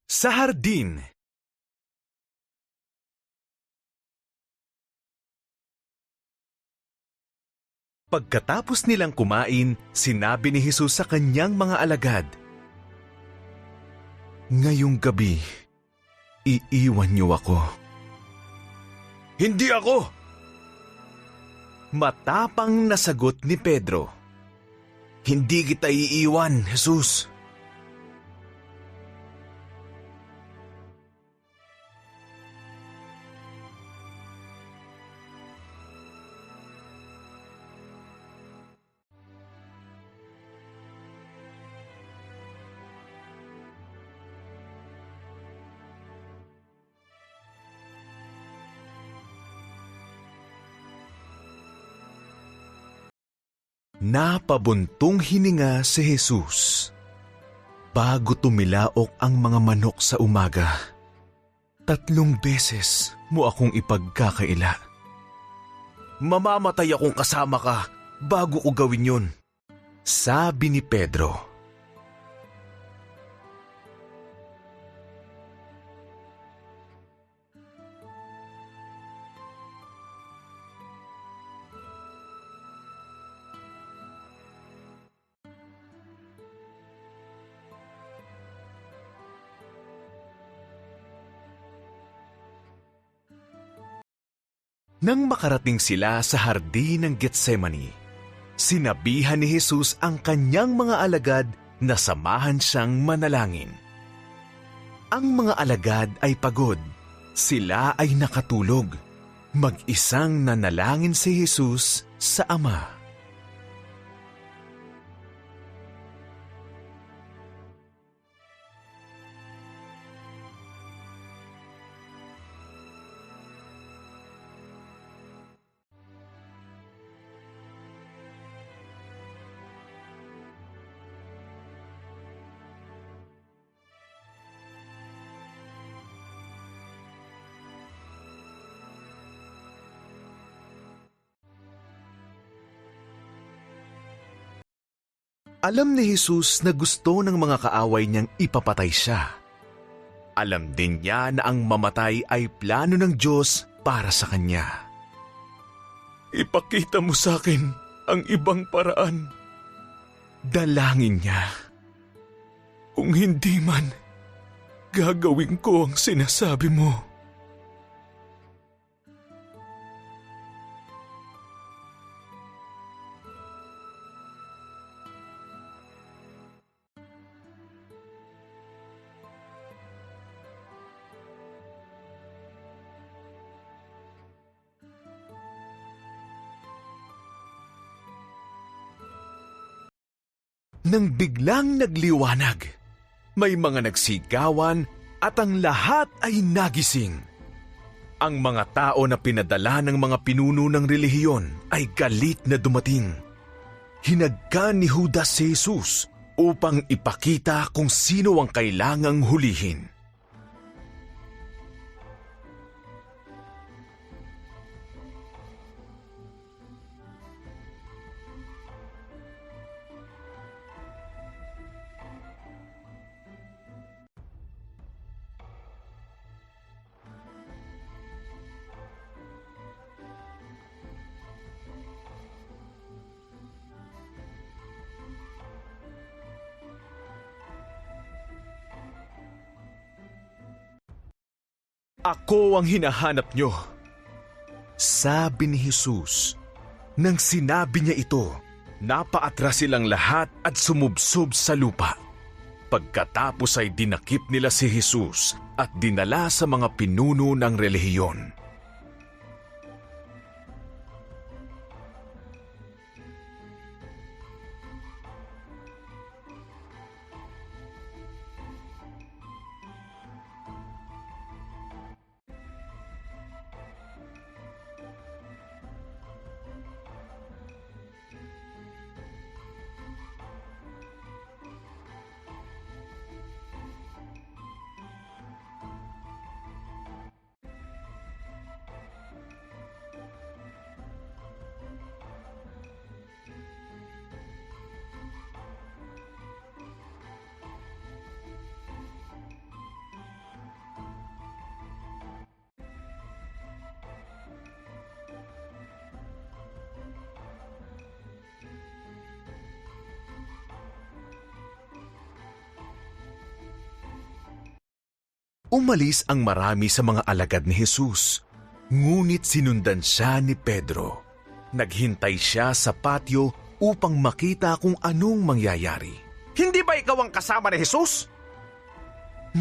Sa hardin. Pagkatapos nilang kumain, sinabi ni Jesus sa kanyang mga alagad, "Ngayong gabi, iiwan niyo ako." "Hindi ako!" Matapang na sagot ni Pedro. "Hindi kita iiwan, Jesus." Napabuntong hininga si Jesus. Bago tumilaok ang mga manok sa umaga, 3 beses mo akong ipagkakaila. "Mamamatay akong kasama ka bago ko gawin yun," sabi ni Pedro. Nang makarating sila sa hardin ng Getsemani, sinabihan ni Jesus ang kanyang mga alagad na samahan siyang manalangin. Ang mga alagad ay pagod, sila ay nakatulog. Mag-isang nanalangin si Jesus sa Ama. Alam ni Jesus na gusto ng mga kaaway niyang ipapatay siya. Alam din niya na ang mamatay ay plano ng Diyos para sa kanya. "Ipakita mo sa akin ang ibang paraan," dalangin niya. "Kung hindi man, gagawin ko ang sinasabi mo." Nang biglang nagliwanag, may mga nagsigawan at ang lahat ay nagising. Ang mga tao na pinadala ng mga pinuno ng relihiyon ay galit na dumating. Hinagkan ni Judas si Jesus upang ipakita kung sino ang kailangang hulihin. "Ako ang hinahanap niyo," sabi ni Jesus. Nang sinabi niya ito, napaatras silang lahat at sumubsob sa lupa. Pagkatapos ay dinakip nila si Jesus at dinala sa mga pinuno ng relihiyon. Umalis ang marami sa mga alagad ni Jesus, ngunit sinundan siya ni Pedro. Naghintay siya sa patio upang makita kung anong mangyayari. Hindi ba ikaw ang kasama ni Jesus?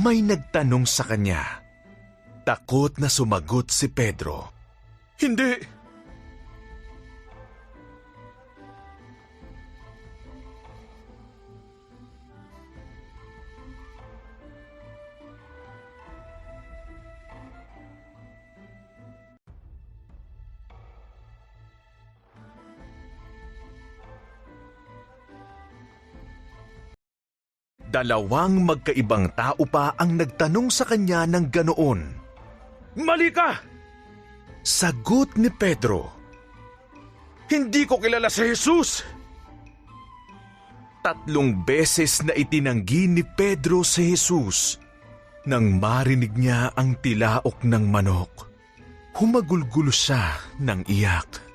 May nagtanong sa kanya. Takot na sumagot si Pedro. Hindi. Dalawang magkaibang tao pa ang nagtanong sa kanya ng ganoon. Mali ka! Sagot ni Pedro. Hindi ko kilala si Jesus! 3 beses na itinanggi ni Pedro si Jesus. Nang marinig niya ang tilaok ng manok, humagulgulo siya ng iyak.